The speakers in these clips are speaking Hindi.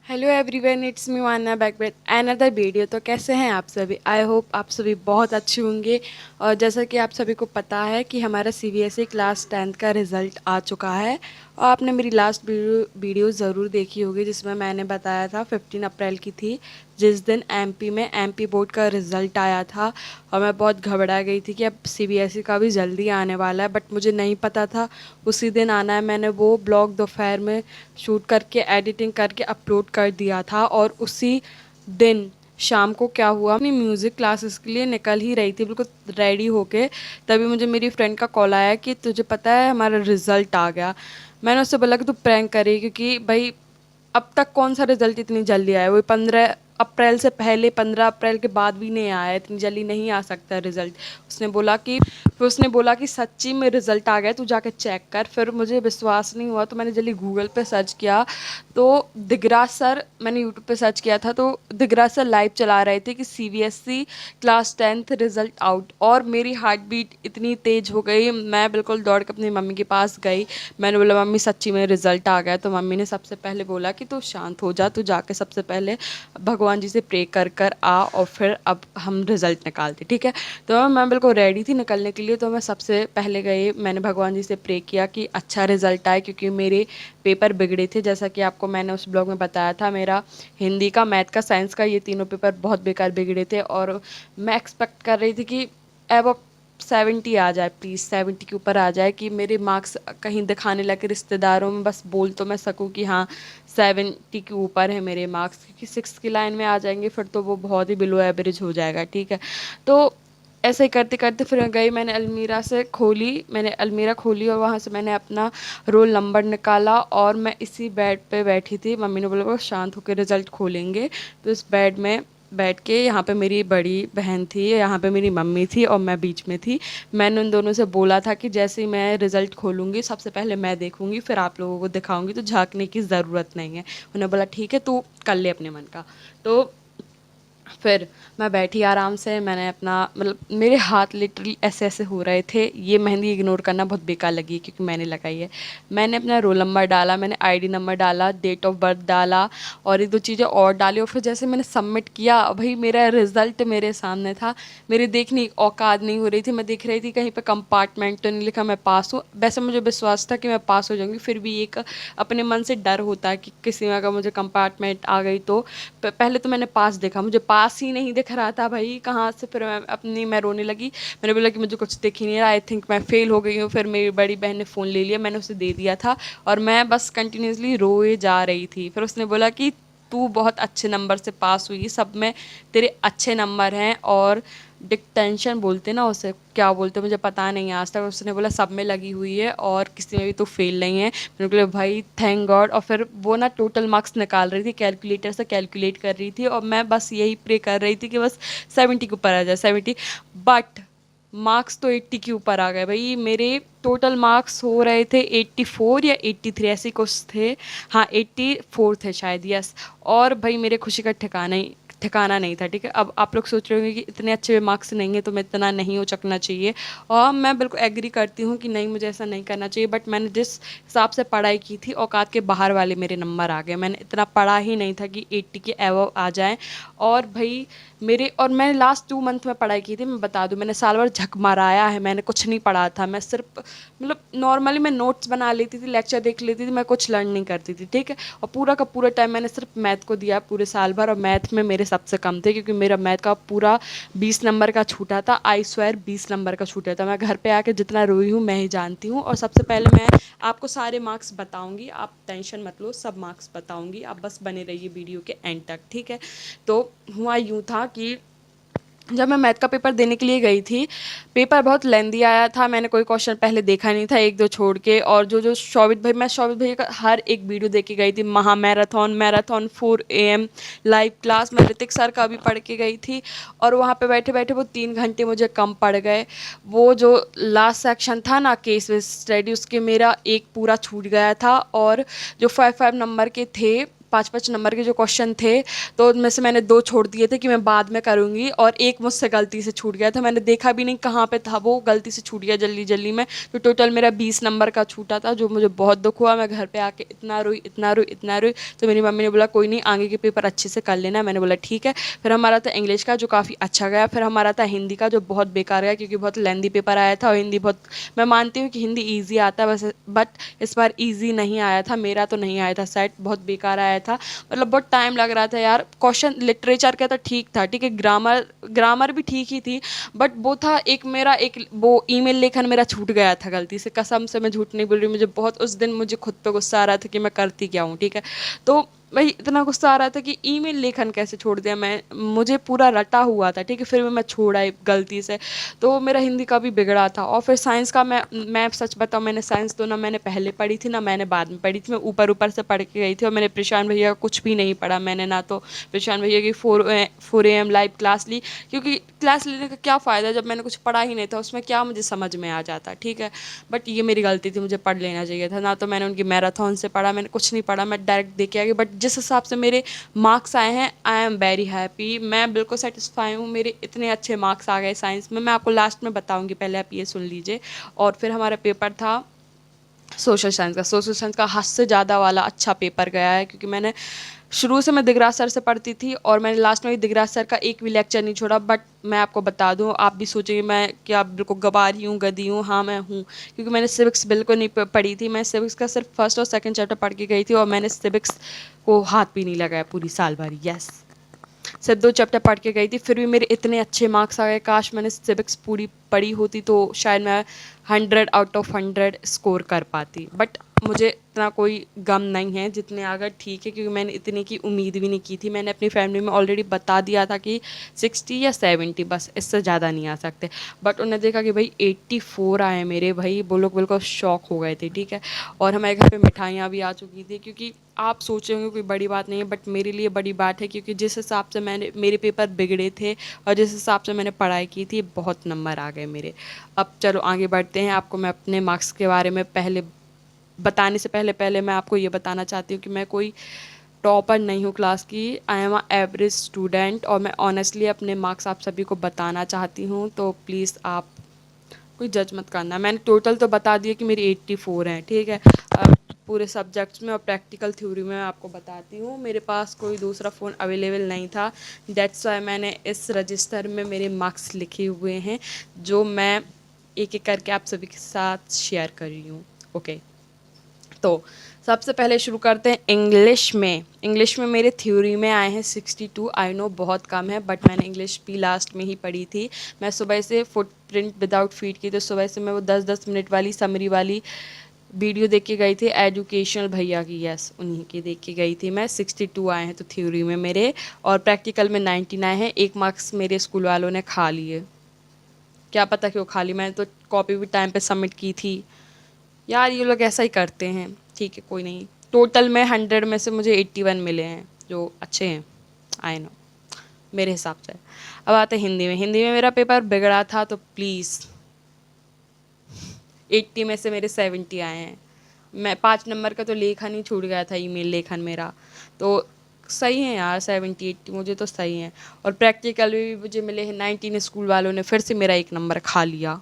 Hello everyone, it's me Vanya back with another video. तो कैसे हैं आप सभी? आई होप आप सभी बहुत अच्छे होंगे। और जैसा कि आप सभी को पता है कि हमारा सीबीएसई क्लास 10th का रिज़ल्ट आ चुका है। और आपने मेरी लास्ट वीडियो ज़रूर देखी होगी जिसमें मैंने बताया था 15 अप्रैल की थी, जिस दिन एमपी में एमपी बोर्ड का रिज़ल्ट आया था। और मैं बहुत घबरा गई थी कि अब सीबीएसई का भी जल्दी आने वाला है, बट मुझे नहीं पता था उसी दिन आना है। मैंने वो ब्लॉग दोपहर में शूट करके एडिटिंग करके अपलोड कर दिया था, और उसी दिन शाम को क्या हुआ, अपनी म्यूज़िक क्लासेस के लिए निकल ही रही थी बिल्कुल रेडी होके, तभी मुझे मेरी फ्रेंड का कॉल आया कि तुझे पता है हमारा रिज़ल्ट आ गया। मैंने उससे बोला कि तू प्रैंक करे, क्योंकि भाई अब तक कौन सा रिजल्ट इतनी जल्दी आया? वो 15 अप्रैल से पहले, 15 अप्रैल के बाद भी नहीं आया, इतनी जल्दी नहीं आ सकता रिजल्ट। उसने बोला कि फिर उसने बोला कि सच्ची में रिजल्ट आ गया, तू जाके चेक कर। फिर मुझे विश्वास नहीं हुआ तो मैंने जल्दी गूगल पे सर्च किया, तो दिगराज सर, मैंने यूट्यूब पे सर्च किया था तो दिगराज सर लाइव चला रहे थे कि CBSE class 10th result out. और मेरी हार्ट बीट इतनी तेज़ हो गई, मैं बिल्कुल दौड़ के अपनी मम्मी के पास गई। मैंने बोला मम्मी सच्ची में रिजल्ट आ गया। तो मम्मी ने सबसे पहले बोला कि तू शांत हो जा, तू जाके सबसे पहले भगवान जी से प्रे कर कर आ, और फिर अब हम रिजल्ट निकालते, ठीक है। तो मैं बिल्कुल रेडी थी निकलने के लिए, तो मैं सबसे पहले गई, मैंने भगवान जी से प्रे किया कि अच्छा रिजल्ट आए, क्योंकि मेरे पेपर बिगड़े थे। जैसा कि आपको मैंने उस ब्लॉग में बताया था, मेरा हिंदी का, मैथ का, साइंस का, ये तीनों पेपर बहुत बेकार बिगड़े थे। और मैं एक्सपेक्ट कर रही थी कि एब 70 आ जाए, प्लीज़ 70 के ऊपर आ जाए, कि मेरे मार्क्स कहीं दिखाने लगे रिश्तेदारों में, बस बोल तो मैं सकूं कि हाँ 70 के ऊपर है मेरे मार्क्स। क्योंकि 6 की लाइन में आ जाएंगे फिर तो वो बहुत ही बिलो एवरेज हो जाएगा, ठीक है। तो ऐसे ही करते करते फिर गई, मैंने अलमीरा खोली और वहाँ से मैंने अपना रोल नंबर निकाला। और मैं इसी बेड पे बैठी थी, मम्मी ने बोला वो शांत होकर रिजल्ट खोलेंगे। तो इस बेड में बैठ के, यहाँ पे मेरी बड़ी बहन थी, यहाँ पे मेरी मम्मी थी और मैं बीच में थी। मैंने उन दोनों से बोला था कि जैसे ही मैं रिज़ल्ट खोलूँगी सबसे पहले मैं देखूँगी, फिर आप लोगों को दिखाऊँगी, तो झाँकने की ज़रूरत नहीं है। उन्होंने बोला ठीक है, तू कर ले अपने मन का। तो फिर मैं बैठी आराम से, मैंने अपना, मतलब मेरे हाथ लिटरली ऐसे ऐसे हो रहे थे। ये मेहंदी इग्नोर करना बहुत बेकार लगी क्योंकि मैंने लगाई है। मैंने अपना रोल नंबर डाला, मैंने आईडी नंबर डाला, डेट ऑफ बर्थ डाला, और ये दो चीज़ें और डाली। और फिर जैसे मैंने सबमिट किया, भाई मेरा रिजल्ट मेरे सामने था। मेरी देखने की औकात नहीं हो रही थी, मैं देख रही थी कहीं पे कंपार्टमेंट तो नहीं लिखा मैं पास हूँ। वैसे मुझे विश्वास था कि मैं पास हो जाऊंगी, फिर भी एक अपने मन से डर होता है कि किसी में अगर मुझे कंपार्टमेंट आ गई तो। पहले तो मैंने पास देखा, मुझे पास ही नहीं दिख रहा था भाई, कहाँ से। फिर मैं रोने लगी। मैंने बोला कि मुझे कुछ दिख ही नहीं रहा, आई थिंक मैं फेल हो गई हूँ। फिर मेरी बड़ी बहन ने फ़ोन ले लिया, मैंने उसे दे दिया था, और मैं बस कंटिन्यूसली रोए जा रही थी। फिर उसने बोला कि तू बहुत अच्छे नंबर से पास हुई, सब में तेरे अच्छे नंबर हैं। और डिक्टेंशन बोलते ना, उसे क्या बोलते मुझे पता नहीं आज तक। उसने बोला सब में लगी हुई है और किसी में भी तो फेल नहीं है। मैंने बोला भाई थैंक गॉड। और फिर वो ना टोटल मार्क्स निकाल रही थी, कैलकुलेटर से कैलकुलेट कर रही थी, और मैं बस यही प्रे कर रही थी कि बस 70 के ऊपर आ जाए, 70। बट मार्क्स तो 80 के ऊपर आ गए भाई। मेरे टोटल मार्क्स हो रहे थे 84 या 83, ऐसे कुछ थे। हाँ 84 थे शायद, यस। और भाई मेरे खुशी का ठिकाना नहीं था, ठीक है। अब आप लोग सोच रहे होंगे कि इतने अच्छे मार्क्स नहीं है तो मैं इतना नहीं उचकना चाहिए, और मैं बिल्कुल एग्री करती हूँ कि नहीं मुझे ऐसा नहीं करना चाहिए। बट मैंने जिस हिसाब से पढ़ाई की थी, औकात के बाहर वाले मेरे नंबर आ गए। मैंने इतना पढ़ा ही नहीं था कि 80 के एवव आ जाए। और भाई मैंने लास्ट 2 मंथ में पढ़ाई की थी, मैं बता दूं, मैंने साल भर झक माराया है, मैंने कुछ नहीं पढ़ा था। मैं सिर्फ, मतलब नॉर्मली मैं नोट्स बना लेती थी, लेक्चर देख लेती थी, मैं कुछ लर्न नहीं करती थी, ठीक है। और पूरा का पूरा टाइम मैंने सिर्फ मैथ को दिया पूरे साल भर, और मैथ में मेरे सबसे कम थे, क्योंकि मेरा मैथ का पूरा 20 नंबर का छूटा था, आई स्वेयर 20 नंबर का छूटा था। मैं घर पे आके जितना रोई हूँ मैं ही जानती हूँ। और सबसे पहले मैं आपको सारे मार्क्स बताऊंगी, आप टेंशन मत लो, सब मार्क्स बताऊंगी, आप बस बने रहिए वीडियो के एंड तक, ठीक है। तो हुआ यूँ था कि जब मैं मैथ का पेपर देने के लिए गई थी, पेपर बहुत लेंदी आया था, मैंने कोई क्वेश्चन पहले देखा नहीं था, एक दो छोड़ के। और जो जो शौवित भाई का हर एक वीडियो देख के गई थी, महा marathon, marathon 4 AM live class, मैं ऋतिक सर का भी पढ़ के गई थी। और वहाँ पे बैठे बैठे वो 3 घंटे मुझे कम पड़ गए। वो जो लास्ट सेक्शन था ना, केस स्टडी, उसके मेरा एक पूरा छूट गया था। और जो 5 5 नंबर के थे 5-5 नंबर के जो क्वेश्चन थे, तो उनमें से मैंने 2 छोड़ दिए थे कि मैं बाद में करूँगी, और एक मुझसे गलती से छूट गया था, मैंने देखा भी नहीं कहाँ पे था वो, गलती से छूट गया जल्दी-जल्दी में। तो टोटल मेरा 20 नंबर का छूटा था, जो मुझे बहुत दुःख हुआ। मैं घर पे आके इतना रोई, इतना रोई, इतना रोई। तो मेरी मम्मी ने बोला कोई नहीं, आगे के पेपर अच्छे से कर लेना। मैंने बोला ठीक है। फिर हमारा था इंग्लिश का, जो काफ़ी अच्छा गया। फिर हमारा था हिंदी का, जो बहुत बेकार गया, क्योंकि बहुत लेंदी पेपर आया था, और हिंदी बहुत, मैं मानती हूँ कि हिंदी ईज़ी आता है बस, बट इस बार ईज़ी नहीं आया था, मेरा तो नहीं आया था सेट, बहुत बेकार आया था। मतलब बहुत टाइम लग रहा था यार। क्वेश्चन लिटरेचर का तो ठीक था, ठीक है, ग्रामर ग्रामर भी ठीक ही थी, बट वो था एक मेरा एक वो ईमेल लेखन मेरा छूट गया था गलती से। कसम से मैं झूठ नहीं बोल रही, मुझे बहुत उस दिन मुझे खुद पे गुस्सा आ रहा था कि मैं करती क्या हूँ, ठीक है। तो भाई इतना गुस्सा आ रहा था कि ईमेल लेखन कैसे छोड़ दिया मैं, मुझे पूरा रटा हुआ था, ठीक है, फिर भी मैं छोड़ा गलती से। तो मेरा हिंदी का भी बिगड़ा था। और फिर साइंस का, मैं सच बताऊँ, मैंने साइंस तो ना मैंने पहले पढ़ी थी, ना मैंने बाद में पढ़ी थी, मैं ऊपर ऊपर से पढ़ के गई थी। और मैंने प्रशांत भैया का कुछ भी नहीं पढ़ा मैंने, ना तो प्रशांत भैया की 4 AM लाइव क्लास ली, क्योंकि क्लास लेने का क्या फ़ायदा जब मैंने कुछ पढ़ा ही नहीं था, उसमें क्या मुझे समझ में आ जाता, ठीक है। बट ये मेरी गलती थी, मुझे पढ़ लेना चाहिए था। ना तो मैंने उनकी मैराथन से पढ़ा, मैंने कुछ नहीं पढ़ा, मैं डायरेक्ट दे के आ गई। बट जिस हिसाब से मेरे मार्क्स आए हैं, आई एम वेरी हैप्पी, मैं बिल्कुल सेटिस्फाई हूँ। मेरे इतने अच्छे मार्क्स आ गए साइंस में, मैं आपको लास्ट में बताऊँगी, पहले आप ये सुन लीजिए। और फिर हमारा पेपर था सोशल साइंस का। सोशल साइंस का हद से ज़्यादा वाला अच्छा पेपर गया है, क्योंकि मैंने शुरू से मैं दिगराज सर से पढ़ती थी, और मैंने लास्ट में भी दिगराज सर का एक भी लेक्चर नहीं छोड़ा। बट मैं आपको बता दूं, आप भी सोचेंगे मैं क्या बिल्कुल गवारी हूँ, गधी हूँ, हाँ मैं हूँ, क्योंकि मैंने सिविक्स बिल्कुल नहीं पढ़ी थी। मैं सिविक्स का सिर्फ फर्स्ट और सेकंड चैप्टर पढ़ के गई थी, और मैंने सिविक्स को हाथ भी नहीं लगाया पूरी साल भर। यस, सिर्फ 2 चैप्टर पढ़ के गई थी, फिर भी मेरे इतने अच्छे मार्क्स आ गए। काश मैंने सिविक्स पूरी पढ़ी होती तो शायद मैं 100 आउट ऑफ 100 स्कोर कर पाती। बट मुझे इतना कोई गम नहीं है, जितने आ गए ठीक है, क्योंकि मैंने इतने की उम्मीद भी नहीं की थी। मैंने अपनी फैमिली में ऑलरेडी बता दिया था कि 60 या 70, बस इससे ज़्यादा नहीं आ सकते। बट उन्होंने देखा कि भाई 84 आए मेरे, भाई वो लोग बिल्कुल शौक हो गए थे, ठीक है। और हमारे घर पे मिठाइयाँ भी आ चुकी थी, क्योंकि आप सोचेंगे कोई बड़ी बात नहीं है, बट मेरे लिए बड़ी बात है, क्योंकि जिस हिसाब से मेरे पेपर बिगड़े थे, और जिस हिसाब से मैंने पढ़ाई की थी, बहुत नंबर आ गए मेरे। अब चलो आगे बढ़ते हैं। आपको मैं अपने मार्क्स के बारे में पहले बताने से पहले पहले मैं आपको ये बताना चाहती हूँ कि मैं कोई टॉपर नहीं हूँ क्लास की, I am a average student. और मैं ऑनेस्टली अपने मार्क्स आप सभी को बताना चाहती हूँ, तो प्लीज़ आप कोई जज मत करना। मैंने टोटल तो बता दिया कि मेरी 84 हैं, ठीक है। अब पूरे सब्जेक्ट्स में और प्रैक्टिकल थ्योरी में आपको बताती हूँ। मेरे पास कोई दूसरा फ़ोन अवेलेबल नहीं था, दैट्स वाई मैंने इस रजिस्टर में मेरे मार्क्स लिखे हुए हैं, जो मैं एक एक करके आप सभी के साथ शेयर कर रही हूँ। ओके, तो सबसे पहले शुरू करते हैं इंग्लिश में। इंग्लिश में मेरे थ्योरी में आए हैं 62। आई नो बहुत कम है, बट मैंने इंग्लिश भी लास्ट में ही पढ़ी थी। मैं सुबह से फुटप्रिंट विदाउट फीट की, तो सुबह से मैं वो 10-10 मिनट वाली समरी वाली वीडियो देख के गई थी, एजुकेशनल भैया की, यस उन्हीं की देख के गई थी मैं। 62 आए हैं तो थ्योरी में मेरे, और प्रैक्टिकल में 99 है। 1 मार्क्स मेरे स्कूल वालों ने खा लिए, क्या पता क्यों खा ली, मैंने तो कॉपी भी टाइम पे सबमिट की थी। यार ये लोग ऐसा ही करते हैं, ठीक है कोई नहीं। टोटल में 100 में से मुझे 81 मिले हैं, जो अच्छे हैं, आई नो, मेरे हिसाब से। अब आते हैं हिंदी में। हिंदी में मेरा पेपर बिगड़ा था, तो प्लीज़ 80 में से मेरे 70 आए हैं। मैं 5 नंबर का तो लेखन ही छूट गया था, ईमेल लेखन मेरा, तो सही है यार। 70-80 मुझे तो सही है। और प्रैक्टिकल भी मुझे मिले हैं 19, स्कूल वालों ने फिर से मेरा 1 नंबर खा लिया,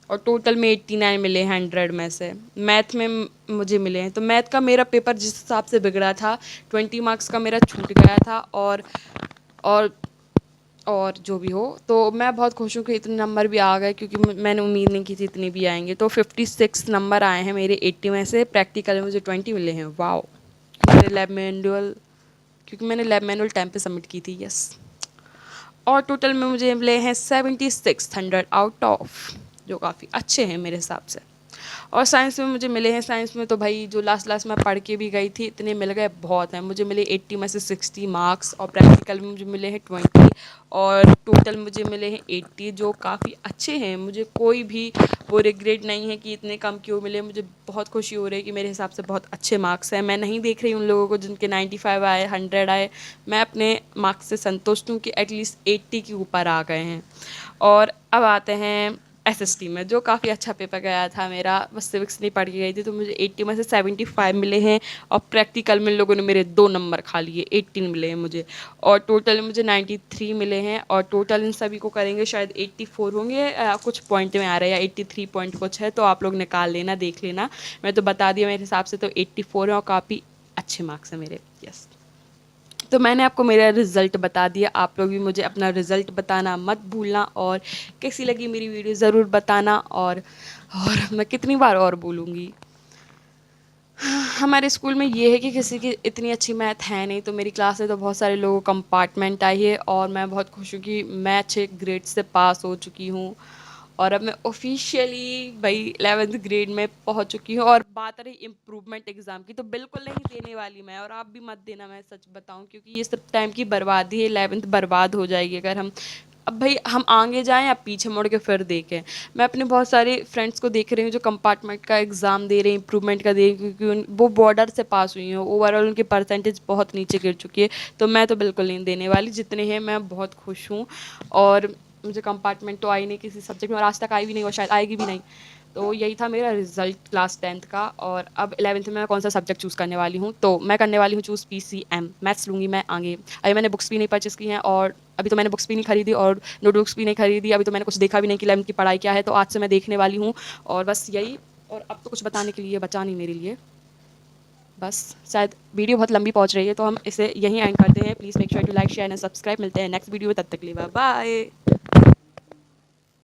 और टोटल में 89 मिले हैं 100 में से। मैथ में मुझे मिले हैं, तो मैथ का मेरा पेपर जिस हिसाब से बिगड़ा था, 20 मार्क्स का मेरा छूट गया था। और और जो भी हो, तो मैं बहुत खुश हूँ कि इतने नंबर भी आ गए, क्योंकि मैंने उम्मीद नहीं की थी इतने भी आएंगे। तो 56 नंबर आए हैं मेरे 80 में से। प्रैक्टिकल में मुझे 20 मिले हैं, वाओ। मेरे लैब मैनुअल, क्योंकि मैंने लैब मैनुअल टाइम पे सबमिट की थी, यस। और टोटल में मुझे मिले हैं 7600 आउट ऑफ, जो काफ़ी अच्छे हैं मेरे हिसाब से। और साइंस में मुझे मिले हैं, साइंस में तो भाई जो लास्ट लास्ट में पढ़ के भी गई थी, इतने मिल गए बहुत हैं। मुझे मिले 80 में से 60 मार्क्स, और प्रैक्टिकल में मुझे मिले हैं 20, और टोटल मुझे मिले हैं 80, जो काफ़ी अच्छे हैं। मुझे कोई भी वो रिग्रेट नहीं है कि इतने कम क्यों मिले। मुझे बहुत खुशी हो रही है कि मेरे हिसाब से बहुत अच्छे मार्क्स हैं। मैं नहीं देख रही उन लोगों को जिनके 95 आए, 100 आए। मैं अपने मार्क्स से संतुष्ट हूँ कि एटलीस्ट 80 के ऊपर आ गए हैं। और अब आते हैं एसएसटी में, जो काफ़ी अच्छा पेपर गया था मेरा। बस सिविक्स नहीं पढ़ के गई थी, तो मुझे 80 में से 75 मिले हैं और प्रैक्टिकल में लोगों ने मेरे 2 नंबर खा लिए, 18 मिले हैं मुझे और टोटल में मुझे 93 मिले हैं और टोटल इन सभी को करेंगे शायद 84 होंगे, कुछ पॉइंट में आ रहा है या 83 पॉइंट कुछ है, तो आप लोग निकाल लेना, देख लेना। मैं तो बता दिया, मेरे हिसाब से तो 84 है और काफ़ी अच्छे मार्क्स हैं मेरे। यस, तो मैंने आपको मेरा रिज़ल्ट बता दिया, आप लोग भी मुझे अपना रिज़ल्ट बताना मत भूलना और कैसी लगी मेरी वीडियो ज़रूर बताना। और मैं कितनी बार और बोलूँगी, हमारे स्कूल में ये है कि किसी की इतनी अच्छी मैथ है नहीं, तो मेरी क्लास में तो बहुत सारे लोगों कंपार्टमेंट आई है और मैं बहुत खुश हूँ कि मैं अच्छे ग्रेड से पास हो चुकी हूँ और अब मैं ऑफिशियली भाई 11th ग्रेड में पहुँच चुकी हूँ। और बात रही इम्प्रूवमेंट एग्ज़ाम की, तो बिल्कुल नहीं देने वाली मैं, और आप भी मत देना, मैं सच बताऊँ, क्योंकि ये सब टाइम की बर्बादी है। 11th बर्बाद हो जाएगी अगर हम, अब भाई हम आगे जाएं या पीछे मुड़ के फिर देखें। मैं अपने बहुत सारे फ्रेंड्स को देख रही हूँ जो कंपार्टमेंट का एग्ज़ाम दे रहे हैं, इम्प्रूवमेंट का दे रही हैं, क्योंकि वो बॉर्डर से पास हुई हैं, ओवरऑल उनकी परसेंटेज बहुत नीचे गिर चुकी है। तो मैं तो बिल्कुल नहीं देने वाली, जितने हैं मैं बहुत खुश हूँ। और मुझे कंपार्टमेंट तो आई नहीं किसी सब्जेक्ट में और आज तक आई भी नहीं और शायद आएगी भी नहीं। तो यही था मेरा रिजल्ट क्लास 10th का। और अब 11th में मैं कौन सा सब्जेक्ट चूज़ करने वाली हूँ, तो मैं करने वाली हूँ चूज़ पीसीएम, मैथ्स लूँगी मैं आगे। अभी मैंने बुक्स भी नहीं परचेज़ की हैं और अभी तो मैंने बुक्स भी नहीं खरीदी और नोटबुक्स भी नहीं खरीदी, अभी तो मैंने कुछ देखा भी नहीं कि 11th की पढ़ाई क्या है, तो आज से मैं देखने वाली हूँ। और बस यही, और अब तो कुछ बताने के लिए बचा नहीं मेरे लिए। बस शायद वीडियो बहुत लंबी पहुँच रही है, तो हम इसे यहीं एंड करते हैं। Please make sure to like share and subscribe. मिलते हैं नेक्स्ट वीडियो में, तब तक के लिए बाय बाय।